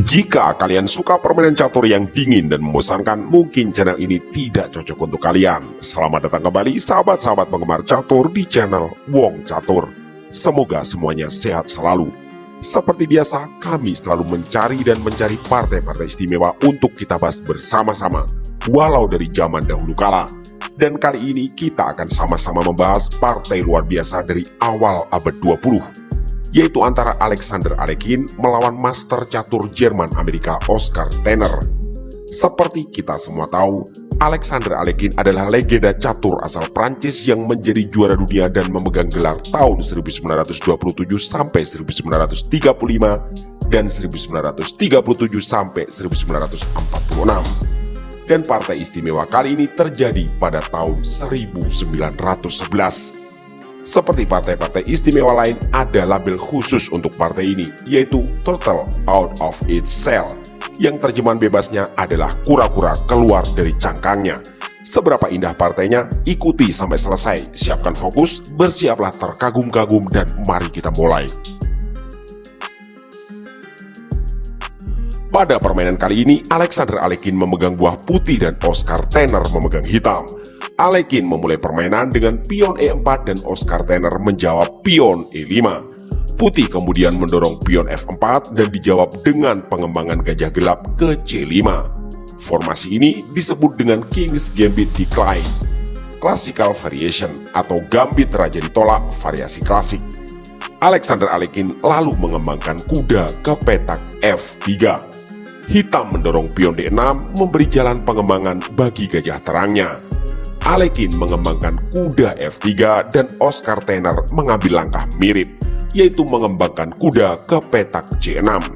Jika kalian suka permainan catur yang dingin dan membosankan, mungkin channel ini tidak cocok untuk kalian. Selamat datang kembali sahabat-sahabat penggemar catur di channel Wong Catur. Semoga semuanya sehat selalu. Seperti biasa, kami selalu mencari partai-partai istimewa untuk kita bahas bersama-sama, walau dari zaman dahulu kala. Dan kali ini kita akan sama-sama membahas partai luar biasa dari awal abad 20. Yaitu antara Alexander Alekhine melawan master catur Jerman Amerika Oscar Tenner. Seperti kita semua tahu, Alexander Alekhine adalah legenda catur asal Prancis yang menjadi juara dunia dan memegang gelar tahun 1927 sampai 1935 dan 1937 sampai 1946. Dan partai istimewa kali ini terjadi pada tahun 1911. Seperti partai-partai istimewa lain, ada label khusus untuk partai ini, yaitu Turtle Out of its Shell, yang terjemahan bebasnya adalah kura-kura keluar dari cangkangnya. Seberapa indah partainya, ikuti sampai selesai, siapkan fokus, bersiaplah terkagum-kagum, dan mari kita mulai. Pada permainan kali ini, Alexander Alekhine memegang buah putih dan Oscar Tenner memegang hitam. Alekhine memulai permainan dengan pion E4 dan Oscar Tenner menjawab pion E5. Putih kemudian mendorong pion F4 dan dijawab dengan pengembangan gajah gelap ke C5. Formasi ini disebut dengan King's Gambit Decline, Classical Variation atau Gambit Raja ditolak variasi klasik. Alexander Alekhine lalu mengembangkan kuda ke petak F3. Hitam mendorong pion D6 memberi jalan pengembangan bagi gajah terangnya. Alekhine mengembangkan kuda F3 dan Oscar Tenner mengambil langkah mirip, yaitu mengembangkan kuda ke petak C6.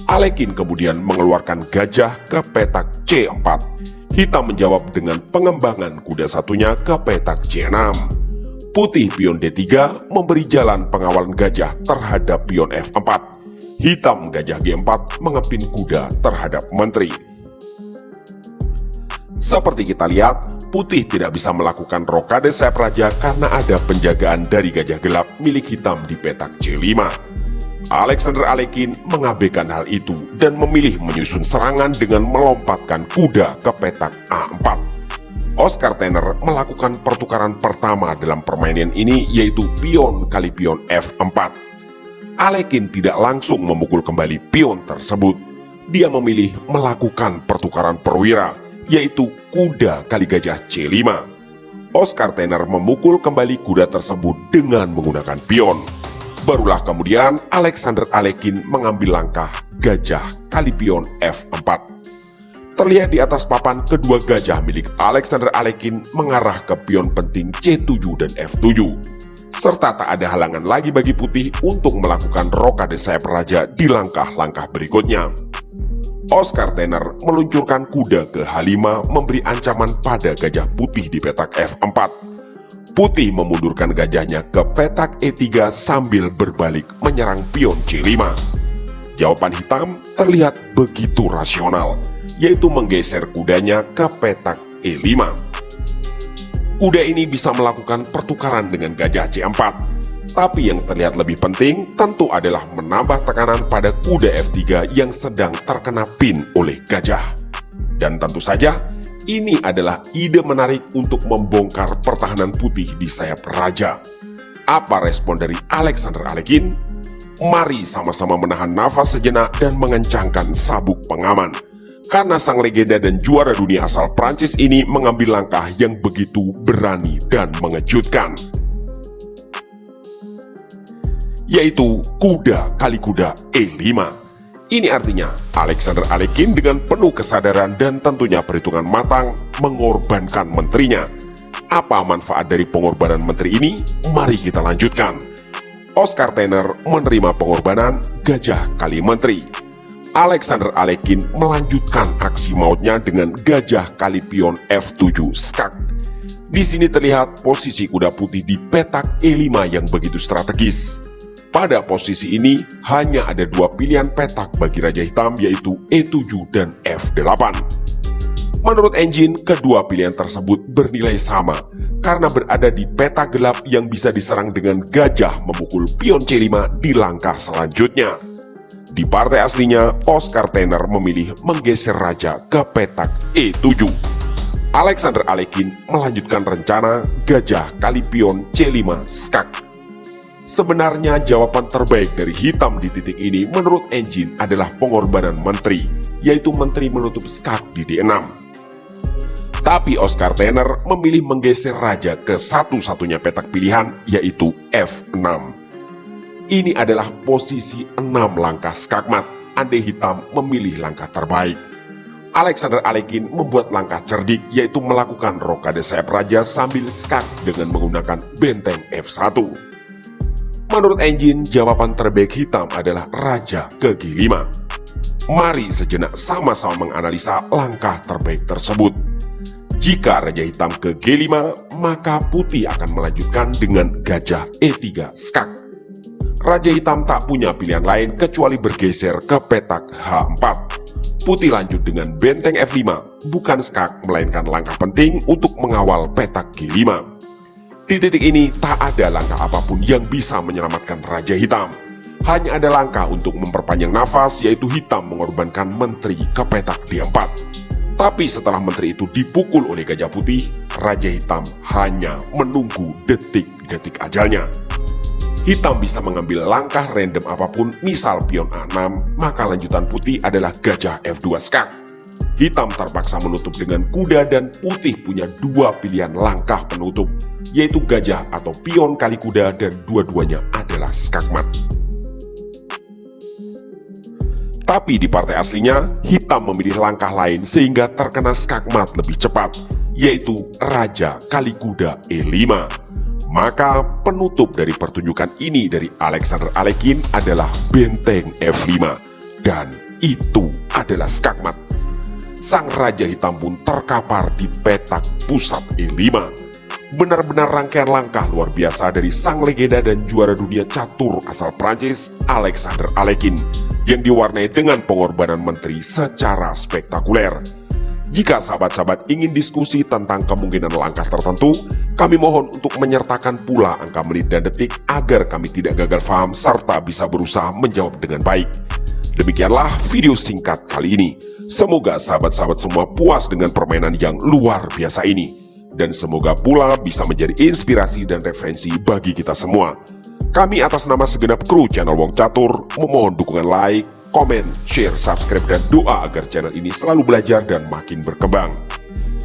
Alekhine kemudian mengeluarkan gajah ke petak C4. Hitam menjawab dengan pengembangan kuda satunya ke petak C6. Putih pion D3 memberi jalan pengawalan gajah terhadap pion F4. Hitam gajah G4 mengepin kuda terhadap menteri. Seperti kita lihat, putih tidak bisa melakukan rokade sayap raja karena ada penjagaan dari gajah gelap milik hitam di petak C5. Alexander Alekhine mengabaikan hal itu dan memilih menyusun serangan dengan melompatkan kuda ke petak A4. Oscar Tenner melakukan pertukaran pertama dalam permainan ini, yaitu pion kali pion F4. Alekhine tidak langsung memukul kembali pion tersebut. Dia memilih melakukan pertukaran perwira, yaitu kuda kali gajah C5. Oscar Tenner memukul kembali kuda tersebut dengan menggunakan pion. Barulah kemudian Alexander Alekhine mengambil langkah gajah kali pion F4. Terlihat di atas papan, kedua gajah milik Alexander Alekhine mengarah ke pion penting C7 dan F7. Serta tak ada halangan lagi bagi putih untuk melakukan rokade sayap raja di langkah-langkah berikutnya. Oscar Tenner meluncurkan kuda ke H5 memberi ancaman pada gajah putih di petak F4. Putih memundurkan gajahnya ke petak E3 sambil berbalik menyerang pion C5. Jawaban hitam terlihat begitu rasional, yaitu menggeser kudanya ke petak E5. Kuda ini bisa melakukan pertukaran dengan gajah C4. Tapi yang terlihat lebih penting tentu adalah menambah tekanan pada kuda F3 yang sedang terkena pin oleh gajah. Dan tentu saja, ini adalah ide menarik untuk membongkar pertahanan putih di sayap raja. Apa respon dari Alexander Alekhine? Mari sama-sama menahan nafas sejenak dan mengencangkan sabuk pengaman. Karena sang legenda dan juara dunia asal Prancis ini mengambil langkah yang begitu berani dan mengejutkan, yaitu kuda kali kuda E5. Ini artinya Alexander Alekhine dengan penuh kesadaran dan tentunya perhitungan matang mengorbankan menterinya. Apa manfaat dari pengorbanan menteri ini? Mari kita lanjutkan. Oscar Tenner menerima pengorbanan gajah kali menteri. Alexander Alekhine melanjutkan aksi mautnya dengan gajah kali pion F7 skak. Di sini terlihat posisi kuda putih di petak E5 yang begitu strategis. Pada posisi ini hanya ada dua pilihan petak bagi raja hitam, yaitu E7 dan F8. Menurut engine, kedua pilihan tersebut bernilai sama karena berada di peta gelap yang bisa diserang dengan gajah memukul pion C5 di langkah selanjutnya. Di partai aslinya, Oscar Tenner memilih menggeser raja ke petak E7. Alexander Alekin melanjutkan rencana gajah kali pion C5 skak. Sebenarnya jawaban terbaik dari hitam di titik ini menurut Engine adalah pengorbanan menteri, yaitu menteri menutup skak di D6. Tapi Oscar Tenner memilih menggeser raja ke satu-satunya petak pilihan, yaitu F6. Ini adalah posisi 6 langkah skakmat, andai hitam memilih langkah terbaik. Alexander Alekin membuat langkah cerdik, yaitu melakukan rokade sayap raja sambil skak dengan menggunakan benteng F1. Menurut Engine, jawaban terbaik hitam adalah raja ke G5. Mari sejenak sama-sama menganalisa langkah terbaik tersebut. Jika raja hitam ke G5, maka putih akan melanjutkan dengan gajah E3 skak. Raja hitam tak punya pilihan lain kecuali bergeser ke petak H4. Putih lanjut dengan benteng F5, bukan skak melainkan langkah penting untuk mengawal petak G5. Di titik ini tak ada langkah apapun yang bisa menyelamatkan raja hitam. Hanya ada langkah untuk memperpanjang nafas, yaitu hitam mengorbankan menteri ke petak D4. Tapi setelah menteri itu dipukul oleh gajah putih, raja hitam hanya menunggu detik-detik ajalnya. Hitam bisa mengambil langkah random apapun, misal pion A6, maka lanjutan putih adalah gajah F2 skak. Hitam terpaksa menutup dengan kuda dan putih punya dua pilihan langkah penutup, yaitu gajah atau pion kali kuda, dan dua-duanya adalah skakmat. Tapi di partai aslinya, hitam memilih langkah lain sehingga terkena skakmat lebih cepat, yaitu raja kali kuda E5. Maka penutup dari pertunjukan ini dari Alexander Alekin adalah benteng F5, dan itu adalah skakmat. Sang raja hitam pun terkapar di petak pusat E5. Benar-benar rangkaian langkah luar biasa dari sang legenda dan juara dunia catur asal Prancis, Alexander Alekin, yang diwarnai dengan pengorbanan menteri secara spektakuler. Jika sahabat-sahabat ingin diskusi tentang kemungkinan langkah tertentu, kami mohon untuk menyertakan pula angka menit dan detik agar kami tidak gagal paham serta bisa berusaha menjawab dengan baik. Demikianlah video singkat kali ini. Semoga sahabat-sahabat semua puas dengan permainan yang luar biasa ini. Dan semoga pula bisa menjadi inspirasi dan referensi bagi kita semua. Kami atas nama segenap kru channel Wong Catur memohon dukungan like, komen, share, subscribe, dan doa agar channel ini selalu belajar dan makin berkembang.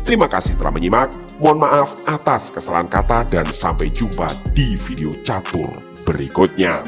Terima kasih telah menyimak, mohon maaf atas kesalahan kata, dan sampai jumpa di video catur berikutnya.